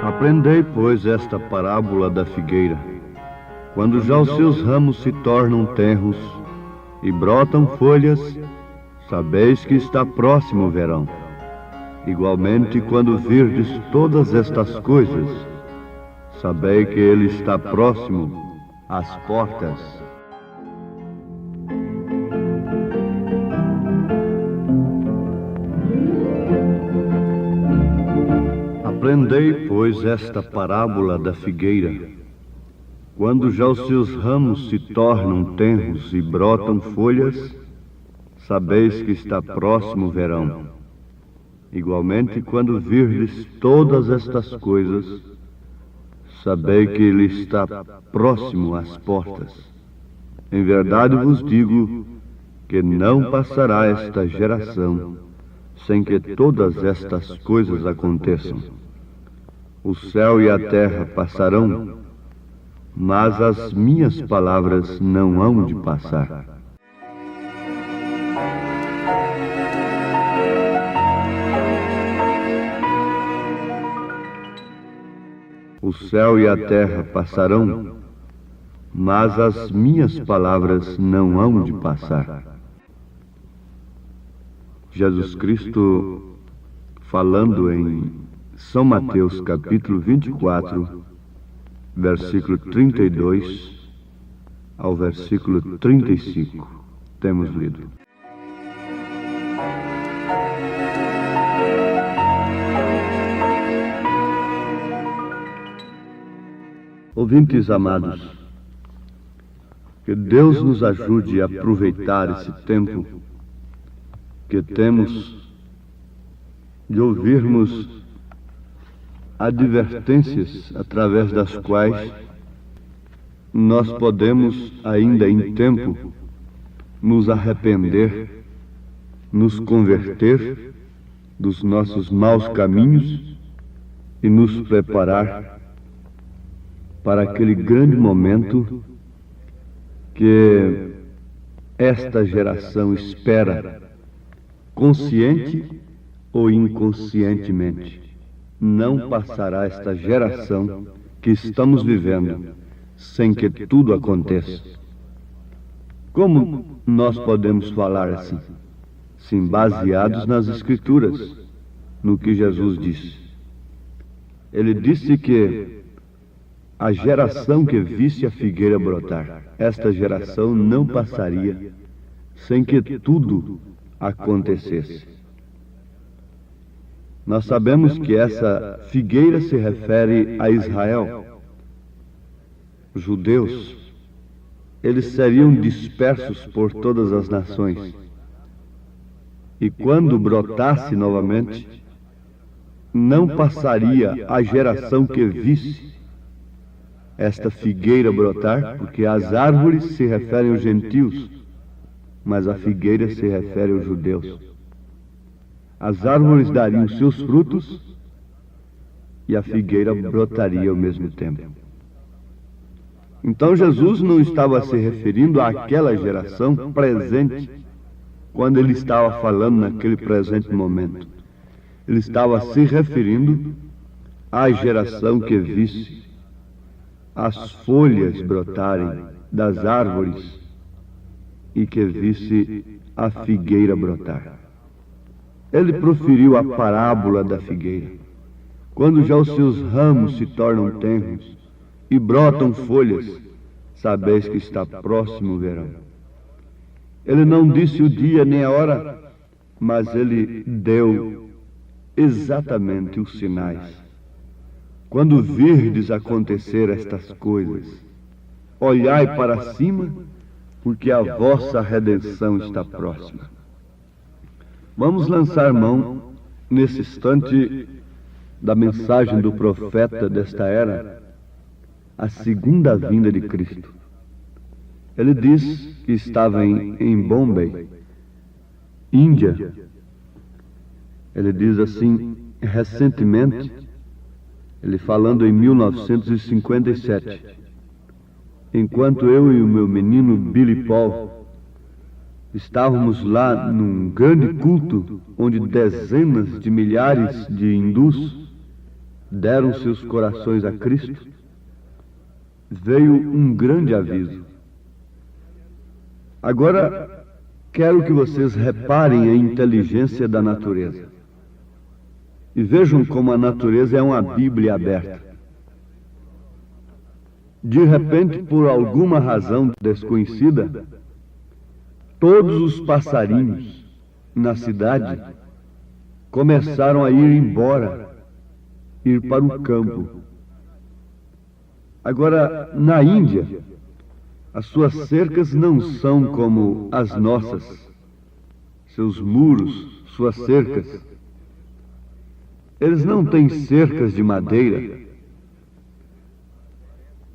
Aprendei, pois, esta parábola da figueira. Quando já os seus ramos se tornam tenros e brotam folhas, sabeis que está próximo o verão. Igualmente, quando virdes todas estas coisas, sabei que ele está próximo às portas. Aprendei, pois, esta parábola da figueira. Quando já os seus ramos se tornam tenros e brotam folhas, sabeis que está próximo o verão. Igualmente, quando virdes todas estas coisas, sabei que ele está próximo às portas. Em verdade vos digo que não passará esta geração sem que todas estas coisas aconteçam. O céu e a terra passarão, mas as minhas palavras não hão de passar. O céu e a terra passarão, mas as minhas palavras não hão de passar. Jesus Cristo, falando em São Mateus, capítulo 24, versículo 32 ao versículo 35. Temos lido. Ouvintes amados, que Deus nos ajude a aproveitar esse tempo que temos de ouvirmos advertências através das quais nós podemos, ainda em tempo, nos arrepender, nos converter dos nossos maus caminhos e nos preparar para aquele grande momento que esta geração espera, consciente ou inconscientemente. Não passará esta geração que estamos vivendo sem que tudo aconteça. Como nós podemos falar assim? Sim, baseados nas Escrituras, no que Jesus disse. Ele disse que a geração que visse a figueira brotar, esta geração não passaria sem que tudo acontecesse. Nós sabemos que essa figueira se refere a Israel. Os judeus, eles seriam dispersos por todas as nações. E quando brotasse novamente, não passaria a geração que visse esta figueira brotar, porque as árvores se referem aos gentios, mas a figueira se refere aos judeus. As árvores dariam seus frutos e a figueira brotaria ao mesmo tempo. Então Jesus não estava se referindo àquela geração presente, quando ele estava falando naquele presente momento. Ele estava se referindo à geração que visse as folhas brotarem das árvores e que visse a figueira brotar. Ele proferiu a parábola da figueira. Quando já os seus ramos se tornam tenros e brotam folhas, sabeis que está próximo o verão. Ele não disse o dia nem a hora, mas ele deu exatamente os sinais. Quando virdes acontecer estas coisas, olhai para cima, porque a vossa redenção está próxima. Vamos lançar mão, nesse instante, da mensagem do profeta desta era, a segunda vinda de Cristo. Ele diz que estava em Bombay, Índia. Ele diz assim, recentemente, Ele falando em 1957. Enquanto eu e o meu menino Billy Paul estávamos lá num grande culto onde dezenas de milhares de hindus deram seus corações a Cristo, veio um grande aviso. Agora, quero que vocês reparem a inteligência da natureza. E vejam como a natureza é uma Bíblia aberta. De repente, por alguma razão desconhecida, todos os passarinhos na cidade começaram a ir embora, ir para o campo. Agora, na Índia, as suas cercas não são como as nossas, seus muros, suas cercas. Eles não têm cercas de madeira,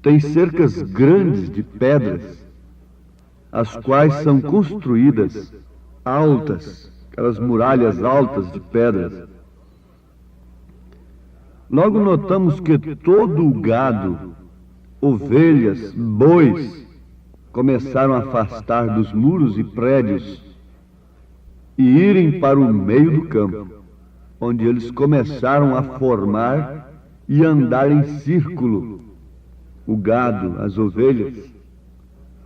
têm cercas grandes de pedras, as quais são construídas altas, aquelas muralhas altas de pedras. Logo notamos que todo o gado, ovelhas, bois, começaram a afastar dos muros e prédios e irem para o meio do campo, onde eles começaram a formar e andar em círculo. O gado, as ovelhas,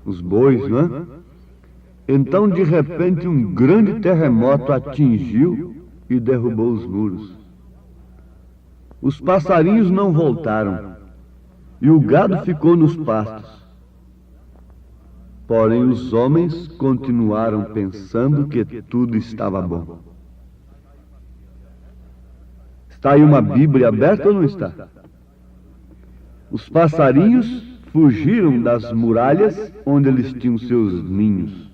os bois, não é? Então, de repente, um grande terremoto atingiu e derrubou os muros. Os passarinhos não voltaram e o gado ficou nos pastos. Porém, os homens continuaram pensando que tudo estava bom. Está aí uma Bíblia aberta ou não está? Os passarinhos fugiram das muralhas onde eles tinham seus ninhos.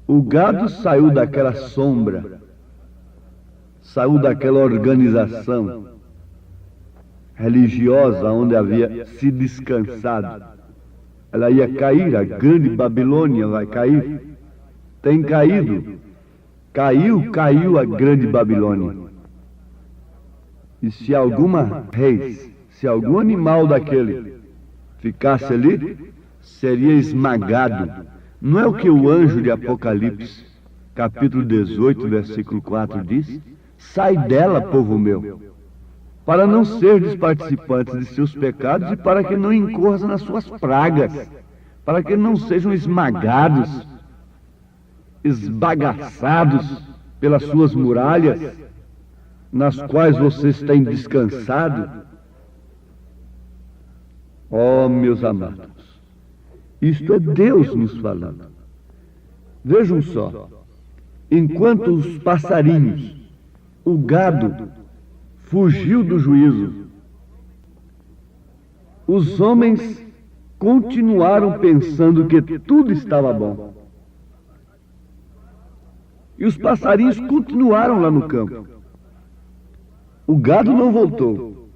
O gado saiu daquela sombra, saiu daquela organização religiosa onde havia se descansado. Ela ia cair, a grande Babilônia vai cair. Tem caído. Caiu a grande Babilônia. E se alguma reis, se algum animal daquele ficasse ali, seria esmagado. Não é o que o anjo de Apocalipse, capítulo 18, versículo 4 diz? Sai dela, povo meu, para não serdes participantes de seus pecados e para que não incorras nas suas pragas, para que não sejam esmagados, esbagaçados pelas suas muralhas, nas quais vocês têm descansado. Oh, meus amados, isto é Deus nos falando. Vejam só, enquanto os passarinhos, o gado, fugiu do juízo, os homens continuaram pensando que tudo estava bom. E os passarinhos continuaram lá no campo. O gado não voltou.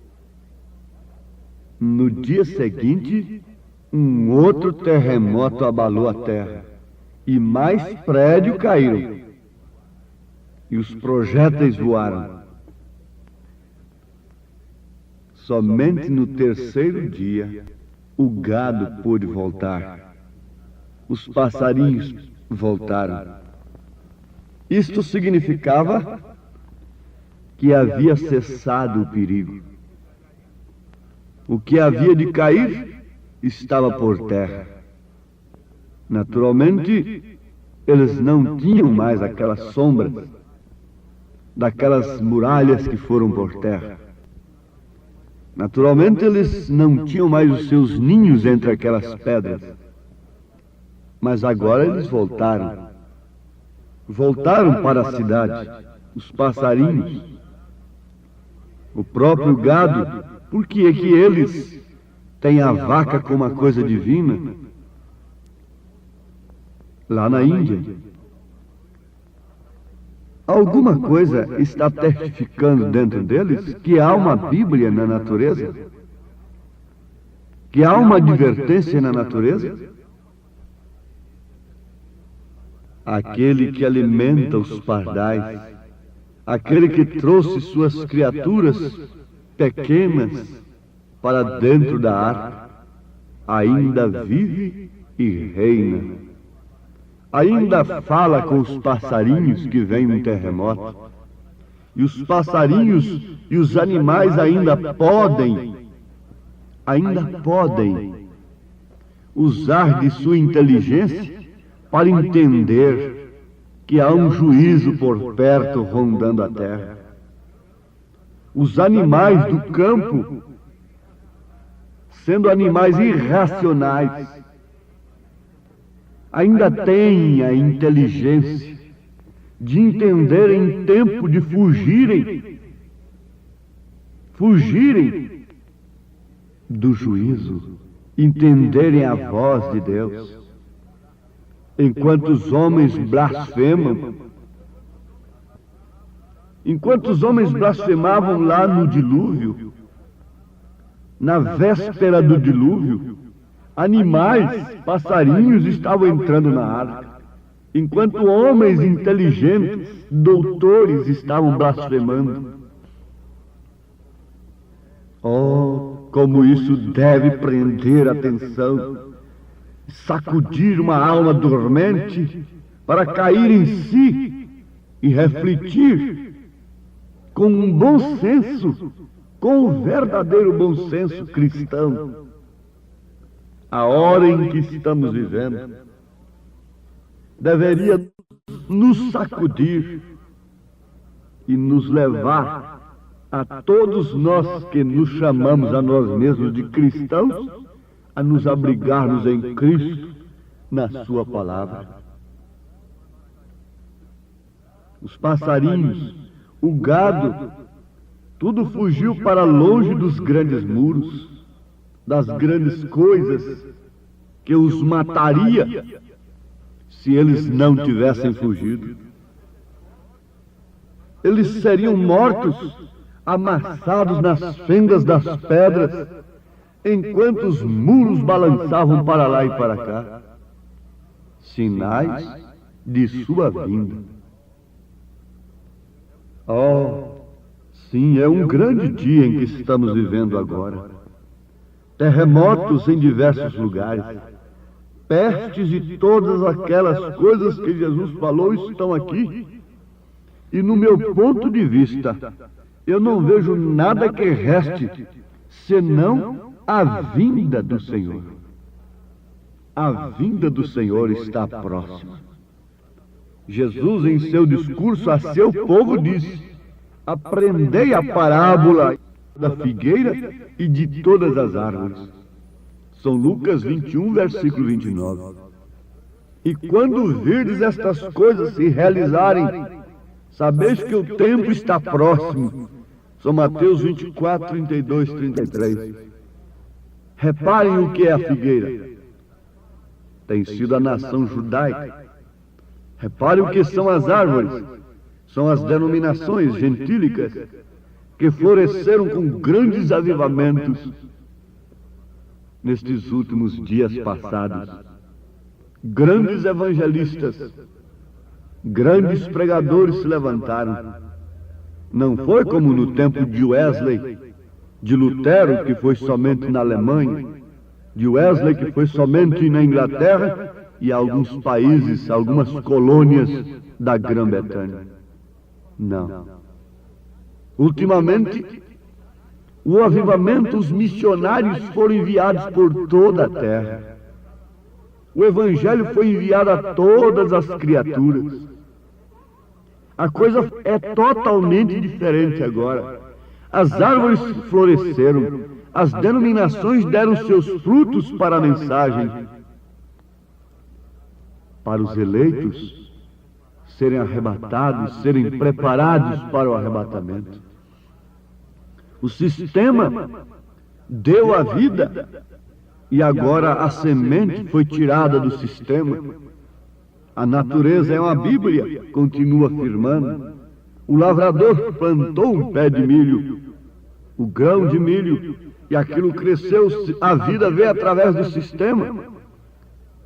No dia seguinte, um outro terremoto abalou a terra e mais prédios caíram. E os projéteis voaram. Somente no terceiro dia, o gado pôde voltar. Os passarinhos voltaram. Isto significava que havia cessado o perigo. O que havia de cair estava por terra. Naturalmente, eles não tinham mais aquelas sombras daquelas muralhas que foram por terra. Naturalmente, eles não tinham mais os seus ninhos entre aquelas pedras. Mas agora eles voltaram. Voltaram para a cidade, os passarinhos, o próprio gado. Por que é que eles têm a vaca como uma coisa divina? Lá na Índia, alguma coisa está testificando dentro deles que há uma Bíblia na natureza? Que há uma advertência na natureza? Aquele que alimenta os pardais, aquele que trouxe suas criaturas pequenas, para dentro da arca, ainda vive e reina. Ainda fala com os passarinhos que vem um terremoto. E os passarinhos e os animais ainda podem usar de sua inteligência para entender que há um juízo por perto rondando a terra. Os animais do campo, sendo animais irracionais, ainda têm a inteligência de entenderem tempo de fugirem do juízo, entenderem a voz de Deus. Enquanto os homens blasfemam, enquanto os homens blasfemavam lá no dilúvio, na véspera do dilúvio, animais, passarinhos estavam entrando na arca. Enquanto homens inteligentes, doutores, estavam blasfemando. Oh, como isso deve prender a atenção, sacudir uma alma dormente para cair em si e refletir com um bom senso, com um verdadeiro bom senso cristão, a hora em que estamos vivendo deveria nos sacudir e nos levar a todos nós que nos chamamos a nós mesmos de cristãos a nos abrigarmos em Cristo, na sua palavra. Os passarinhos, o gado, tudo fugiu para longe dos grandes muros, das grandes coisas que os mataria se eles não tivessem fugido. Eles seriam mortos, amassados nas fendas das pedras, enquanto os muros balançavam para lá e para cá. Sinais de sua vinda. Oh, sim, é um grande dia em que estamos vivendo agora. Terremotos em diversos lugares, pestes e todas aquelas coisas que Jesus falou estão aqui. E no meu ponto de vista, eu não vejo nada que reste senão a vinda do Senhor. A vinda do Senhor está próxima. Jesus, em seu discurso a seu povo, disse: aprendei a parábola da figueira e de todas as árvores. São Lucas 21, versículo 29. E quando virdes estas coisas se realizarem, sabeis que o tempo está próximo. São Mateus 24, 32, 33. Reparem o que é a figueira. Tem sido a nação judaica. Reparem o que são as árvores. São as denominações gentílicas que floresceram com grandes avivamentos nestes últimos dias passados. Grandes evangelistas, grandes pregadores se levantaram. Não foi como no tempo de Wesley, de Lutero, que foi somente na Alemanha, de Wesley, que foi somente na Inglaterra e alguns países, algumas colônias da Grã-Bretanha. Não. Ultimamente, o avivamento, os missionários foram enviados por toda a terra. O Evangelho foi enviado a todas as criaturas. A coisa é totalmente diferente agora. As árvores floresceram, as denominações deram seus frutos para a mensagem. Para os eleitos serem arrebatados, serem preparados para o arrebatamento. O sistema deu a vida e agora a semente foi tirada do sistema. A natureza é uma Bíblia, continua afirmando. O lavrador plantou um pé de milho, o grão de milho, e aquilo cresceu, a vida veio através do sistema.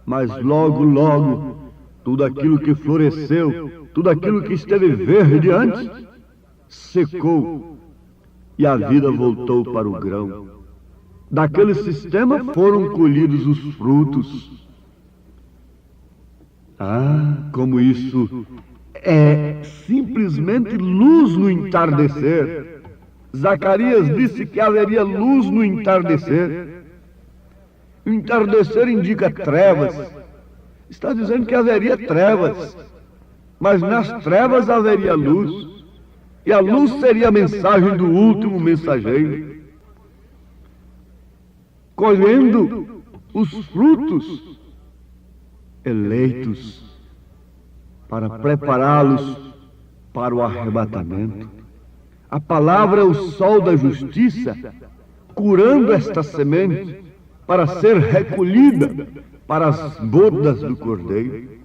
Mas logo, logo, tudo aquilo que floresceu, tudo aquilo que esteve verde antes, secou. e a vida voltou para o grão. Daquele sistema foram colhidos os frutos. Ah, como isso é simplesmente luz no entardecer. Zacarias disse que haveria luz no entardecer. O entardecer indica trevas. Está dizendo que haveria trevas, mas nas trevas haveria luz. E a luz seria a mensagem do último mensageiro, colhendo os frutos eleitos para prepará-los para o arrebatamento. A palavra é o sol da justiça, curando esta semente para ser recolhida para as bodas do Cordeiro.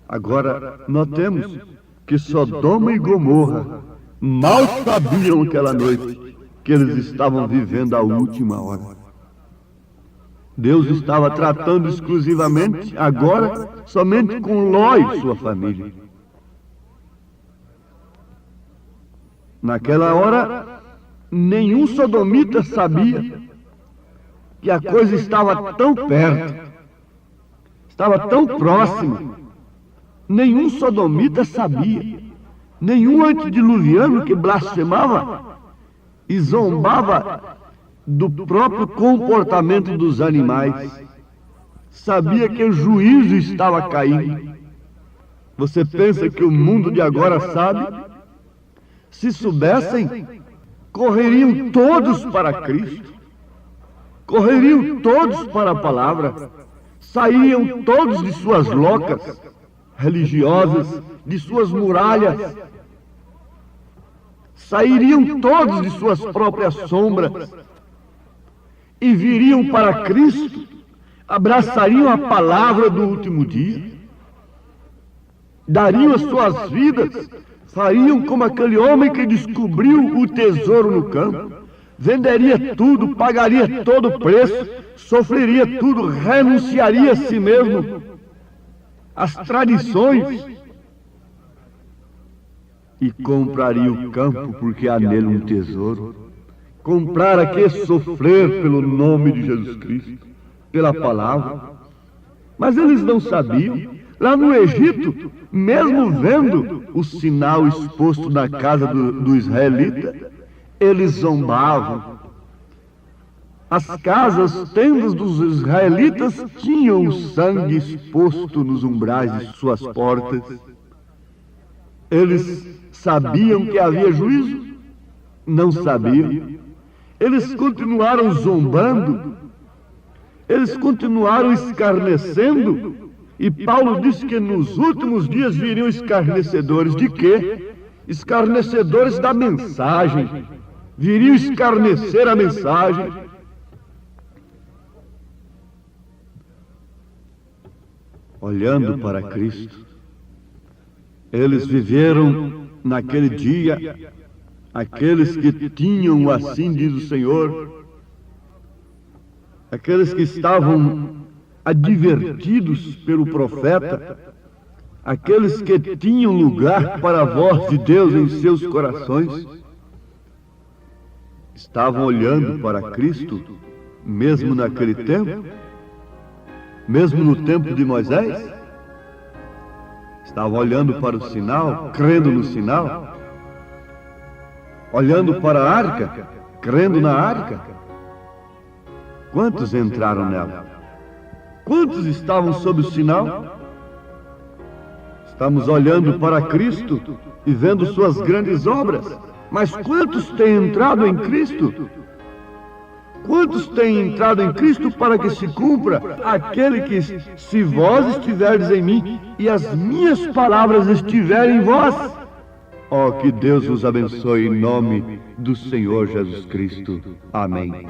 Agora, notemos que Sodoma e Gomorra mal sabiam aquela noite que eles estavam vivendo a última hora. Deus estava tratando exclusivamente, agora, somente com Ló e sua família. Naquela hora, nenhum sodomita sabia que a coisa estava tão perto, estava tão próxima. Nenhum sodomita sabia, nenhum antediluviano que blasfemava e zombava do próprio comportamento dos animais sabia que o juízo estava caindo. Você pensa que o mundo de agora sabe? Se soubessem, correriam todos para Cristo, correriam todos para a palavra, sairiam todos de suas locas religiosas, de suas muralhas, sairiam todos de suas próprias sombras e viriam para Cristo, abraçariam a palavra do último dia, dariam as suas vidas, fariam como aquele homem que descobriu o tesouro no campo, venderia tudo, pagaria todo o preço, sofreria tudo, renunciaria a si mesmo, as tradições, e compraria o campo porque há nele um tesouro. Comprar aqui é sofrer pelo nome de Jesus Cristo, pela palavra. Mas eles não sabiam. Lá no Egito, mesmo vendo o sinal exposto na casa do israelita, eles zombavam. As casas, as tendas dos israelitas tinham o sangue exposto nos umbrais de suas portas. Eles sabiam que havia juízo? Não sabiam. Eles continuaram zombando. Eles continuaram escarnecendo. E Paulo disse que nos últimos dias viriam escarnecedores. De quê? Escarnecedores da mensagem. Viriam escarnecer a mensagem. Olhando para Cristo, eles viveram naquele dia, aqueles que tinham, assim diz o Senhor, aqueles que estavam advertidos pelo profeta, aqueles que tinham lugar para a voz de Deus em seus corações, estavam olhando para Cristo, mesmo naquele tempo, mesmo no tempo de Moisés, estavam olhando para o sinal, crendo no sinal, olhando para a arca, crendo na arca. Quantos entraram nela? Quantos estavam sob o sinal? Estamos olhando para Cristo e vendo suas grandes obras, mas quantos têm entrado em Cristo? Quantos têm entrado em Cristo para que se cumpra aquele que, se vós estiverdes em mim e as minhas palavras estiverem em vós? Oh, que Deus vos abençoe em nome do Senhor Jesus Cristo. Amém.